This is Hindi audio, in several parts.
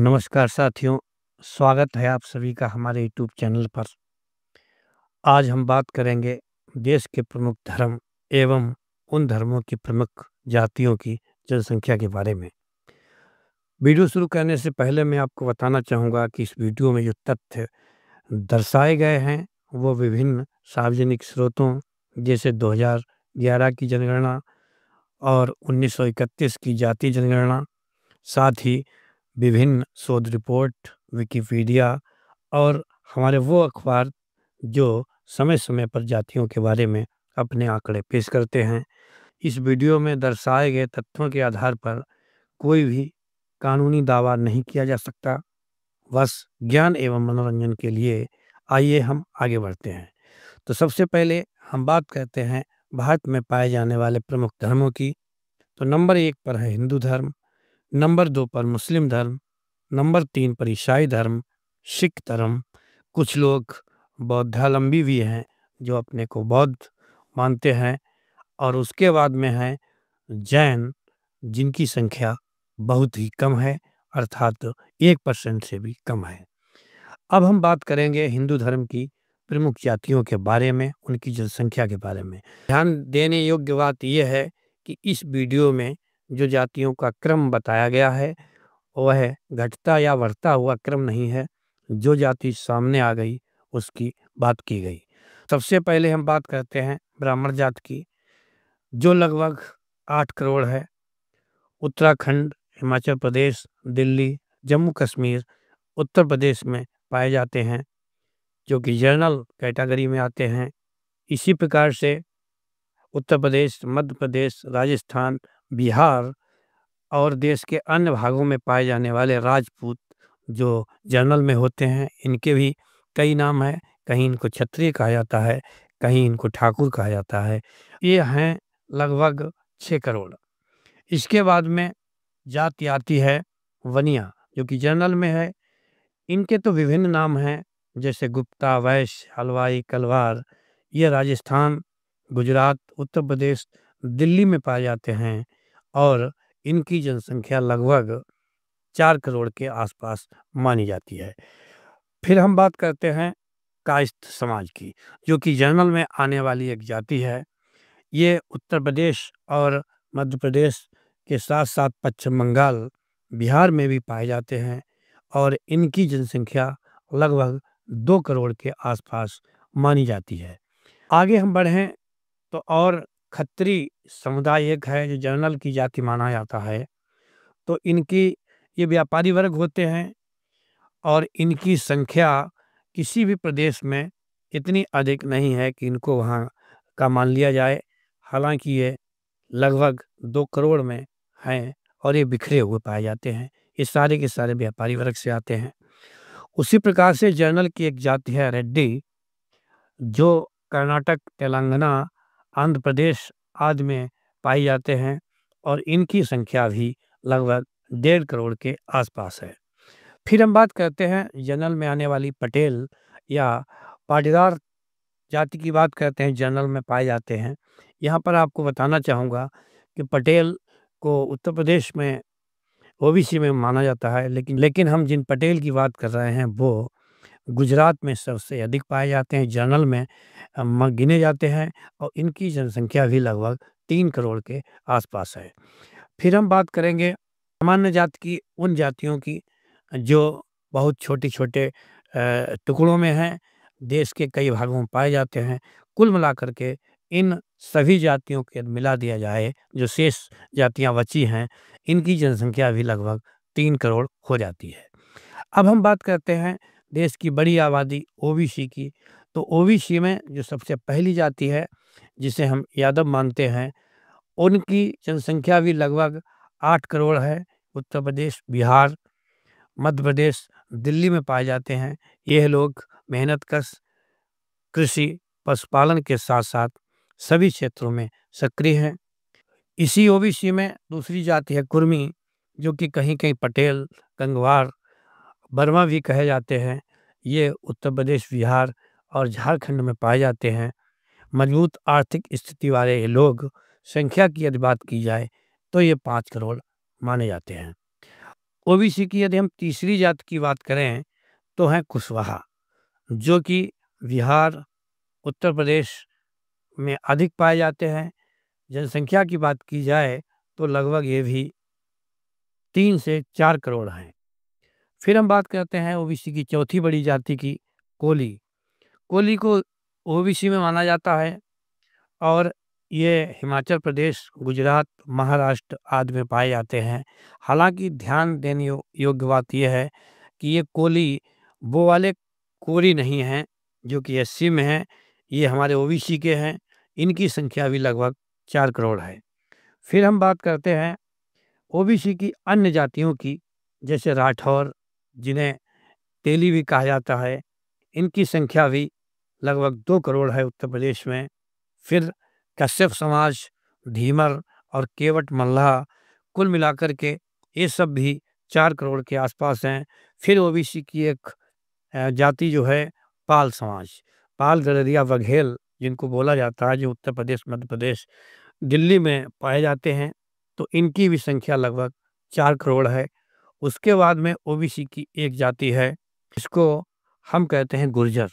नमस्कार साथियों, स्वागत है आप सभी का हमारे यूट्यूब चैनल पर। आज हम बात करेंगे देश के प्रमुख धर्म एवं उन धर्मों की प्रमुख जातियों की जनसंख्या के बारे में। वीडियो शुरू करने से पहले मैं आपको बताना चाहूँगा कि इस वीडियो में जो तथ्य दर्शाए गए हैं वो विभिन्न सार्वजनिक स्रोतों जैसे 2011 की जनगणना और 1931 की जातीय जनगणना, साथ ही विभिन्न शोध रिपोर्ट, विकिपीडिया और हमारे वो अखबार जो समय-समय पर जातियों के बारे में अपने आंकड़े पेश करते हैं। इस वीडियो में दर्शाए गए तथ्यों के आधार पर कोई भी कानूनी दावा नहीं किया जा सकता। बस ज्ञान एवं मनोरंजन के लिए आइए हम आगे बढ़ते हैं। तो सबसे पहले हम बात करते हैं भारत में पाए जाने वाले प्रमुख धर्मों की। तो नंबर 1 पर है हिंदू धर्म, नंबर 2 पर मुस्लिम धर्म, नंबर 3 पर ईसाई धर्म, सिख धर्म, कुछ लोग बौद्धावलंबी भी हैं जो अपने को बौद्ध मानते हैं, और उसके बाद में है जैन, जिनकी संख्या बहुत ही कम है, अर्थात 1% से भी कम है। अब हम बात करेंगे हिंदू धर्म की प्रमुख जातियों के बारे में, उनकी जनसंख्या के बारे में। ध्यान देने योग्य बात यह है कि इस वीडियो में जो जातियों का क्रम बताया गया है वह घटता या बढ़ता हुआ क्रम नहीं है। जो जाति सामने आ गई उसकी बात की गई। सबसे पहले हम बात करते हैं ब्राह्मण जात की, जो लगभग 8 करोड़ है। उत्तराखंड, हिमाचल प्रदेश, दिल्ली, जम्मू कश्मीर, उत्तर प्रदेश में पाए जाते हैं, जो कि जनरल कैटेगरी में आते हैं। इसी प्रकार से उत्तर प्रदेश, मध्य प्रदेश, राजस्थान, बिहार और देश के अन्य भागों में पाए जाने वाले राजपूत जो जनरल में होते हैं, इनके भी कई नाम हैं। कहीं इनको क्षत्रिय कहा जाता है, कहीं इनको ठाकुर कहा जाता है। ये हैं लगभग 6 करोड़। इसके बाद में जाति आती है वनिया, जो कि जनरल में है। इनके तो विभिन्न नाम हैं, जैसे गुप्ता, वैश्य, हलवाई, कलवार। ये राजस्थान, गुजरात, उत्तर प्रदेश, दिल्ली में पाए जाते हैं और इनकी जनसंख्या लगभग 4 करोड़ के आसपास मानी जाती है। फिर हम बात करते हैं कायस्थ समाज की, जो कि जनरल में आने वाली एक जाति है। ये उत्तर प्रदेश और मध्य प्रदेश के साथ-साथ पश्चिम बंगाल, बिहार में भी पाए जाते हैं और इनकी जनसंख्या लगभग 2 करोड़ के आसपास मानी जाती है। आगे हम बढ़ें तो और खत्री समुदाय एक है जो जनरल की जाति माना जाता है। तो इनकी ये व्यापारी वर्ग होते हैं और इनकी संख्या किसी भी प्रदेश में इतनी अधिक नहीं है कि इनको वहाँ का मान लिया जाए। हालांकि ये लगभग 2 करोड़ में हैं और ये बिखरे हुए पाए जाते हैं। ये सारे के सारे व्यापारी वर्ग से आते हैं। उसी प्रकार से जनरल की एक जाति है रेड्डी, जो कर्नाटक, तेलंगाना, आंध्र प्रदेश आदि में पाई जाते हैं और इनकी संख्या भी लगभग 1.5 करोड़ के आसपास है। फिर हम बात करते हैं जनरल में आने वाली पटेल या पाटीदार जाति की बात करते हैं, जनरल में पाए जाते हैं। यहाँ पर आपको बताना चाहूँगा कि पटेल को उत्तर प्रदेश में ओबीसी में माना जाता है, लेकिन हम जिन पटेल की बात कर रहे हैं वो गुजरात में सबसे अधिक पाए जाते हैं, जनरल में गिने जाते हैं और इनकी जनसंख्या भी लगभग 3 करोड़ के आसपास है। फिर हम बात करेंगे सामान्य जाति की, उन जातियों की जो बहुत छोटे-छोटे टुकड़ों में हैं, देश के कई भागों में पाए जाते हैं। कुल मिलाकर के इन सभी जातियों के मिला दिया जाए, जो शेष जातियाँ बची हैं, इनकी जनसंख्या भी लगभग 3 करोड़ हो जाती है। अब हम बात करते हैं देश की बड़ी आबादी ओबीसी की। तो ओबीसी में जो सबसे पहली जाति है, जिसे हम यादव मानते हैं, उनकी जनसंख्या भी लगभग 8 करोड़ है। उत्तर प्रदेश, बिहार, मध्य प्रदेश, दिल्ली में पाए जाते हैं। यह लोग मेहनतकश, कृषि, पशुपालन के साथ-साथ सभी क्षेत्रों में सक्रिय हैं। इसी ओबीसी में दूसरी जाति है कुर्मी, जो कि कहीं-कहीं पटेल, गंगवार, वर्मा भी कहे जाते हैं। ये उत्तर प्रदेश, बिहार और झारखंड में पाए जाते हैं। मजबूत आर्थिक स्थिति वाले ये लोग, संख्या की यदि बात की जाए तो ये 5 करोड़ माने जाते हैं। ओबीसी की यदि हम तीसरी जाति की बात करें तो हैं कुशवाहा, जो कि बिहार, उत्तर प्रदेश में अधिक पाए जाते हैं। जनसंख्या की बात की जाए तो लगभग ये भी 3 से 4 करोड़ हैं। फिर हम बात करते हैं ओबीसी की चौथी बड़ी जाति की, कोली। कोली को ओबीसी में माना जाता है और ये हिमाचल प्रदेश, गुजरात, महाराष्ट्र आदि में पाए जाते हैं। हालांकि ध्यान देने योग्य बात यह है कि ये कोली वो वाले कोरी नहीं हैं जो कि एससी में हैं, ये हमारे ओबीसी के हैं। इनकी संख्या भी लगभग 4 करोड़ है। फिर हम बात करते हैं ओबीसी की अन्य जातियों की, जैसे राठौर, जिन्हें तेली भी कहा जाता है, इनकी संख्या भी लगभग 2 करोड़ है उत्तर प्रदेश में। फिर कश्यप समाज, धीमर और केवट मल्लाह, कुल मिलाकर के ये सब भी 4 करोड़ के आसपास हैं। फिर ओबीसी की एक जाति जो है पाल समाज, पाल, गडरिया, बघेल जिनको बोला जाता है, जो उत्तर प्रदेश, मध्य प्रदेश, दिल्ली में पाए जाते हैं, तो इनकी भी संख्या लगभग 4 करोड़ है। उसके बाद में ओबीसी की एक जाति है, इसको हम कहते हैं गुर्जर।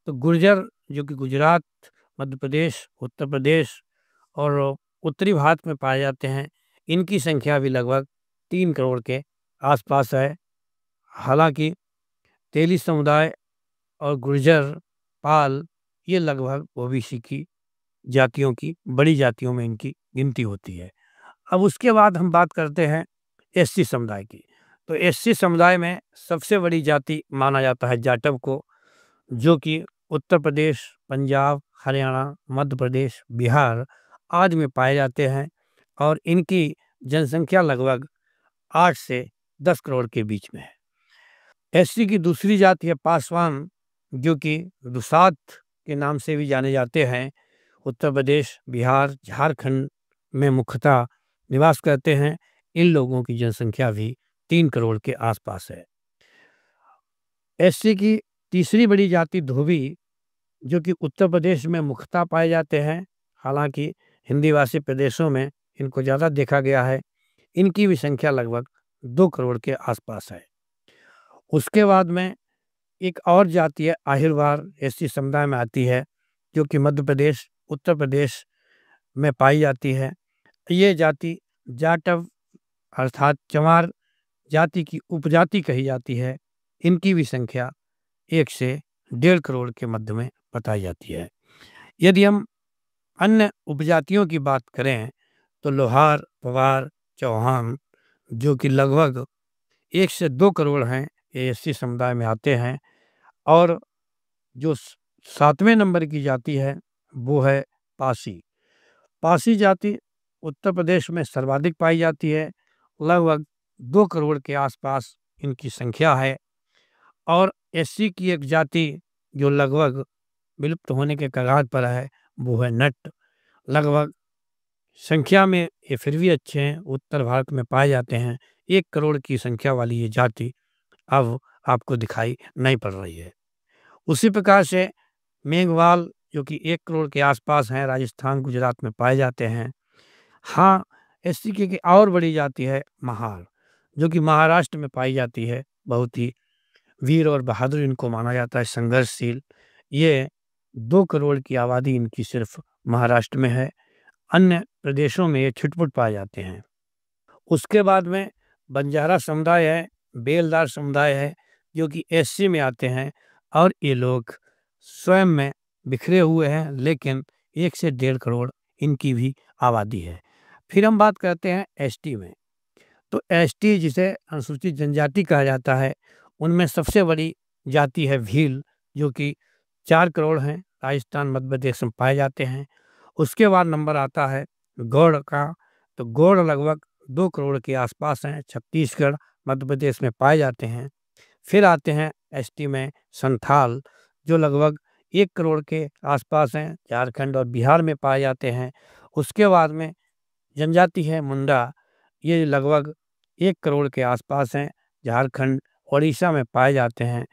तो गुर्जर जो कि गुजरात, मध्य प्रदेश, उत्तर प्रदेश और उत्तरी भारत में पाए जाते हैं, इनकी संख्या भी लगभग 3 करोड़ के आसपास है। हालांकि तेली समुदाय और गुर्जर, पाल, ये लगभग ओबीसी की जातियों की बड़ी जातियों में इनकी गिनती होती है। अब उसके बाद हम बात करते हैं एससी समुदाय की। तो एससी समुदाय में सबसे बड़ी जाति माना जाता है जाटव को, जो कि उत्तर प्रदेश, पंजाब, हरियाणा, मध्य प्रदेश, बिहार आदि में पाए जाते हैं और इनकी जनसंख्या लगभग 8 से 10 करोड़ के बीच में है। एससी की दूसरी जाति है पासवान, जो कि दुसाध के नाम से भी जाने जाते हैं। उत्तर प्रदेश, बिहार, झारखंड में मुख्यतः निवास करते हैं। इन लोगों की जनसंख्या भी 3 करोड़ के आसपास है। एससी की तीसरी बड़ी जाति धोबी, जो कि उत्तर प्रदेश में मुख्यतः पाए जाते हैं। हालांकि हिंदी भाषी प्रदेशों में इनको ज़्यादा देखा गया है। इनकी भी संख्या लगभग 2 करोड़ के आसपास है। उसके बाद में एक और जाति है आहिरवार, एससी समुदाय में आती है, जो कि मध्य प्रदेश, उत्तर प्रदेश में पाई जाती है। ये जाति जाटव अर्थात चमार जाति की उपजाति कही जाती है। इनकी भी संख्या 1 से 1.5 करोड़ के मध्य में बताई जाती है। यदि हम अन्य उपजातियों की बात करें तो लोहार, पवार, चौहान, जो कि लगभग 1 से 2 करोड़ हैं, ये एससी समुदाय में आते हैं। और जो 7वें नंबर की जाति है वो है पासी। पासी जाति उत्तर प्रदेश में सर्वाधिक पाई जाती है, लगभग 2 करोड़ के आसपास इनकी संख्या है। और एससी की एक जाति जो लगभग विलुप्त होने के कगार पर है वो है नट। लगभग संख्या में ये फिर भी अच्छे हैं, उत्तर भारत में पाए जाते हैं। 1 करोड़ की संख्या वाली ये जाति अब आपको दिखाई नहीं पड़ रही है। उसी प्रकार से मेघवाल, जो कि 1 करोड़ के आसपास हैं, राजस्थान, गुजरात में पाए जाते हैं। हाँ, एससी की एक और बड़ी जाति है महार, जो कि महाराष्ट्र में पाई जाती है। बहुत ही वीर और बहादुर इनको माना जाता है, संघर्षशील। ये 2 करोड़ की आबादी इनकी सिर्फ महाराष्ट्र में है, अन्य प्रदेशों में ये छिटपुट पाए जाते हैं। उसके बाद में बंजारा समुदाय है, बेलदार समुदाय है, जो कि एससी में आते हैं और ये लोग स्वयं में बिखरे हुए हैं, लेकिन 1 से 1.5 करोड़ इनकी भी आबादी है। फिर हम बात करते हैं एसटी में। तो एसटी, जिसे अनुसूचित जनजाति कहा जाता है, उनमें सबसे बड़ी जाति है भील, जो कि 4 करोड़ हैं, राजस्थान, मध्य प्रदेश में पाए जाते हैं। उसके बाद नंबर आता है गौड़ का। तो गौड़ लगभग 2 करोड़ के आसपास हैं, छत्तीसगढ़, मध्य प्रदेश में पाए जाते हैं। फिर आते हैं एसटी में संथाल, जो लगभग 1 करोड़ के आसपास हैं, झारखंड और बिहार में पाए जाते हैं। उसके बाद में जनजाति है मुंडा, ये लगभग 1 करोड़ के आसपास हैं, झारखंड, उड़ीसा में पाए जाते हैं।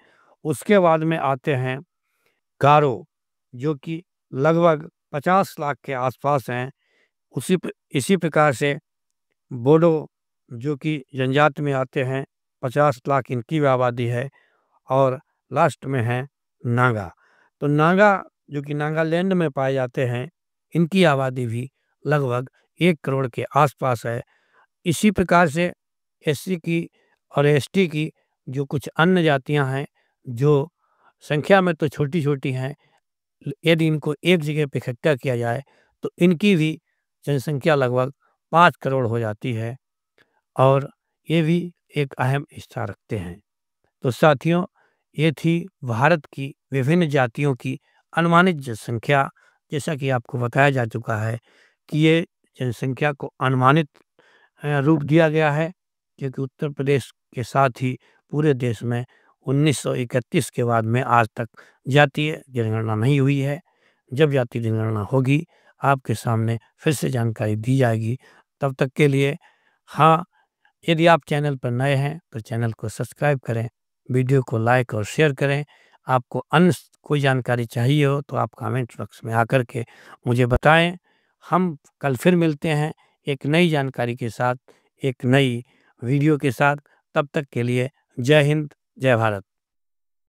उसके बाद में आते हैं गारो, जो कि लगभग 50 लाख के आसपास हैं। इसी प्रकार से बोडो, जो कि जनजाति में आते हैं, 50 लाख इनकी भी आबादी है और लास्ट में है नागा। तो नागा जो कि नागालैंड में पाए जाते हैं, इनकी आबादी भी लगभग 1 करोड़ के आसपास है। इसी प्रकार से एससी की और एसटी की जो कुछ अन्य जातियां हैं, जो संख्या में तो छोटी-छोटी हैं, यदि इनको एक जगह पे इकट्ठा किया जाए तो इनकी भी जनसंख्या लगभग 5 करोड़ हो जाती है और ये भी एक अहम हिस्सा रखते हैं। तो साथियों, ये थी भारत की विभिन्न जातियों की अनुमानित जनसंख्या। जैसा कि आपको बताया जा चुका है कि ये जनसंख्या को अनुमानित रूप दिया गया है, क्योंकि उत्तर प्रदेश के साथ ही पूरे देश में 1931 के बाद में आज तक जातीय जनगणना नहीं हुई है। जब जातीय जनगणना होगी, आपके सामने फिर से जानकारी दी जाएगी। तब तक के लिए हाँ, यदि आप चैनल पर नए हैं तो चैनल को सब्सक्राइब करें, वीडियो को लाइक और शेयर करें। आपको अन्य कोई जानकारी चाहिए हो तो आप कमेंट बॉक्स में आकर के मुझे बताएं। हम कल फिर मिलते हैं एक नई जानकारी के साथ, एक नई वीडियो के साथ। तब तक के लिए जय हिंद, जय भारत।